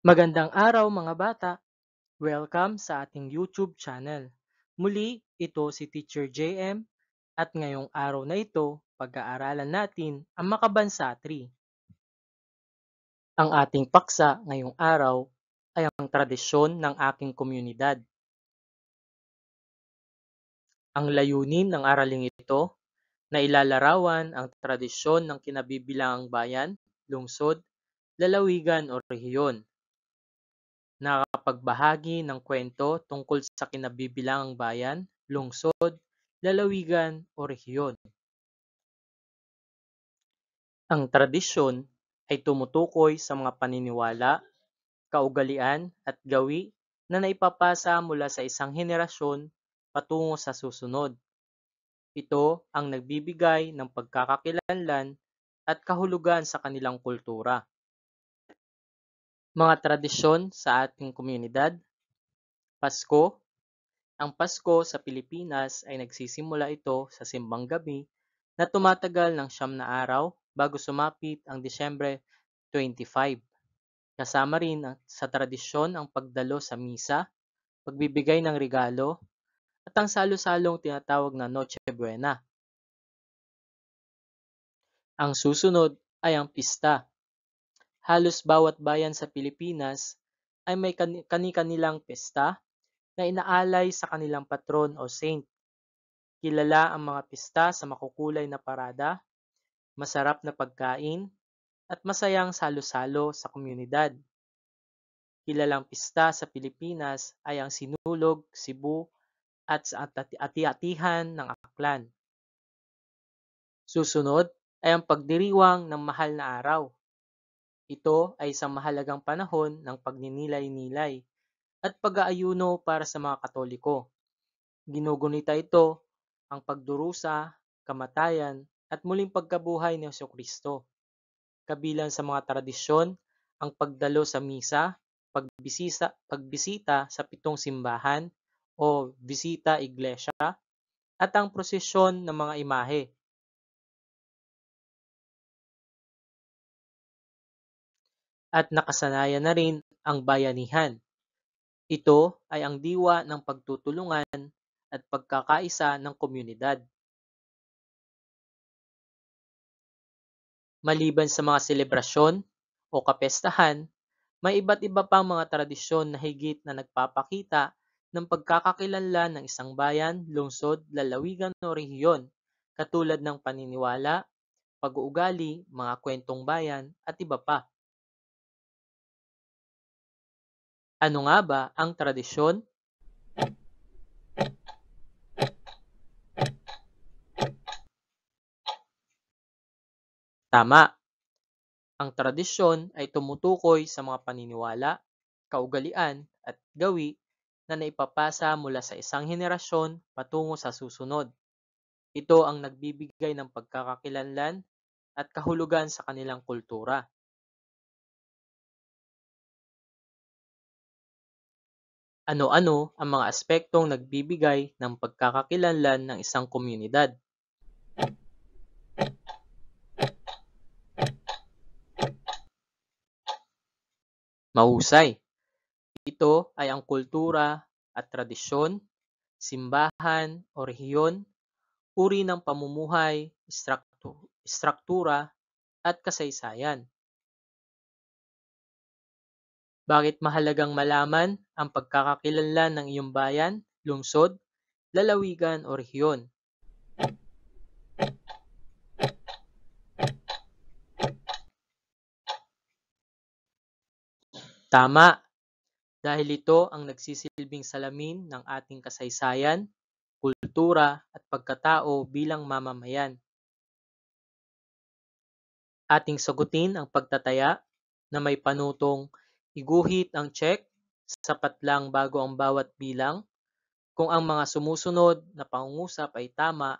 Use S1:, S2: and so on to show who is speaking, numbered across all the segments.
S1: Magandang araw mga bata! Welcome sa ating YouTube channel. Muli, ito si Teacher JM at ngayong araw na ito, pag-aaralan natin ang Makabansa 3. Ang ating paksa ngayong araw ay ang tradisyon ng aking komunidad. Ang layunin ng araling ito na ilalarawan ang tradisyon ng kinabibilangang bayan, lungsod, lalawigan o rehiyon. Nakapagbahagi ng kwento tungkol sa kinabibilangang bayan, lungsod, lalawigan o rehiyon. Ang tradisyon ay tumutukoy sa mga paniniwala, kaugalian at gawi na naipapasa mula sa isang henerasyon patungo sa susunod. Ito ang nagbibigay ng pagkakakilanlan at kahulugan sa kanilang kultura. Mga tradisyon sa ating komunidad: Pasko. Ang Pasko sa Pilipinas ay nagsisimula ito sa simbang gabi na tumatagal ng 9 na araw bago sumapit ang Disyembre 25. Kasama rin sa tradisyon ang pagdalo sa misa, pagbibigay ng regalo, at ang salo-salong tinatawag na Noche Buena. Ang susunod ay ang pista. Halos bawat bayan sa Pilipinas ay may kani-kanilang pista na inaalay sa kanilang patron o saint. Kilala ang mga pista sa makukulay na parada, masarap na pagkain, at masayang salo-salo sa komunidad. Kilalang pista sa Pilipinas ay ang Sinulog, Cebu, at sa ati-atihan ng Aklan. Susunod ay ang pagdiriwang ng mahal na araw. Ito ay isang mahalagang panahon ng pagninilay-nilay at pag-aayuno para sa mga Katoliko. Ginugunita ito ang pagdurusa, kamatayan, at muling pagkabuhay ni Jesucristo. Kabilang sa mga tradisyon ang pagdalo sa misa, pagbisita sa 7 simbahan o bisita iglesia, at ang prosesyon ng mga imahe. At nakasanayan na rin ang bayanihan. Ito ay ang diwa ng pagtutulungan at pagkakaisa ng komunidad. Maliban sa mga selebrasyon o kapestahan, may iba't iba pang mga tradisyon na higit na nagpapakita ng pagkakakilanlan ng isang bayan, lungsod, lalawigan o rehiyon, katulad ng paniniwala, pag-uugali, mga kwentong bayan, at iba pa. Ano nga ba ang tradisyon? Tama, ang tradisyon ay tumutukoy sa mga paniniwala, kaugalian, at gawi na naipapasa mula sa isang henerasyon patungo sa susunod. Ito ang nagbibigay ng pagkakakilanlan at kahulugan sa kanilang kultura. Ano-ano ang mga aspektong nagbibigay ng pagkakakilanlan ng isang komunidad? Mahusay. Ito ay ang kultura at tradisyon, simbahan o rehiyon, uri ng pamumuhay, istruktura, at kasaysayan. Bakit mahalagang malaman ang pagkakakilanlan ng iyong bayan, lungsod, lalawigan o rehiyon? Tama, dahil ito ang nagsisilbing salamin ng ating kasaysayan, kultura at pagkatao bilang mamamayan. Ating sagutin ang pagtataya na may panutong iguhit ang check, sapat lang bago ang bawat bilang, kung ang mga sumusunod na pangungusap ay tama,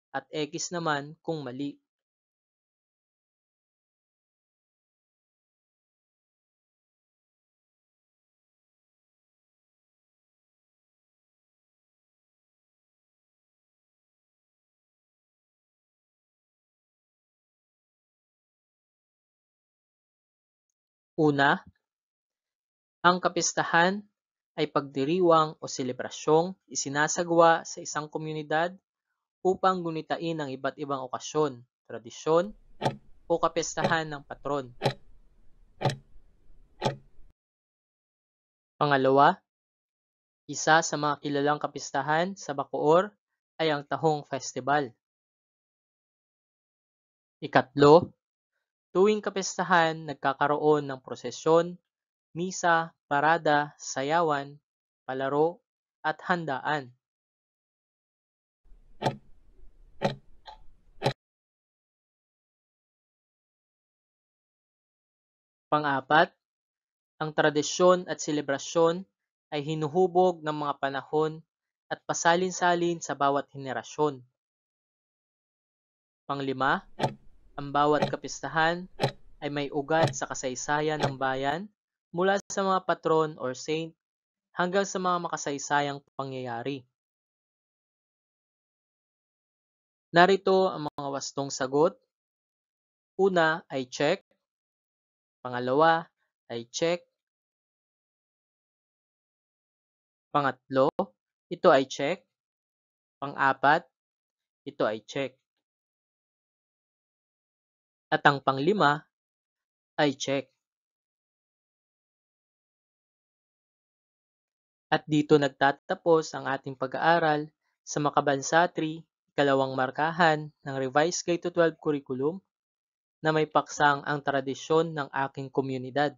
S1: at X naman kung mali. Una, Ang kapistahan ay pagdiriwang o selebrasyong isinasagawa sa isang komunidad upang gunitain ang iba't ibang okasyon, tradisyon, o kapistahan ng patron. Pangalawa, isa sa mga kilalang kapistahan sa Bacoor ay ang Tahong Festival. Ikatlo, tuwing kapistahan nagkakaroon ng prosesyon, misa, parada, sayawan, palaro, at handaan. Pang-apat, ang tradisyon at selebrasyon ay hinuhubog ng mga panahon at pasalin-salin sa bawat henerasyon. Panglima, ang bawat kapistahan ay may ugat sa kasaysayan ng bayan mula sa mga patron or saint hanggang sa mga makasaysayang pangyayari. Narito ang mga wastong sagot. Una ay check, pangalawa ay check, pangatlo, ito ay check, pang-apat, ito ay check, at ang panglima ay check. At dito nagtatapos ang ating pag-aaral sa Makabansa 3, ikalawang markahan ng Revised K-12 Curriculum na may paksang ang tradisyon ng aking komunidad.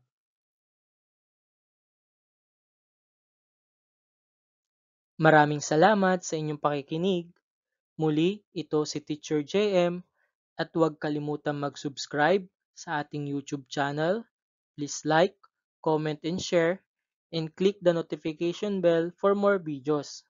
S1: Maraming salamat sa inyong pakikinig. Muli, ito si Teacher JM at huwag kalimutang mag-subscribe sa ating YouTube channel. Please like, comment, and share, and click the notification bell for more videos.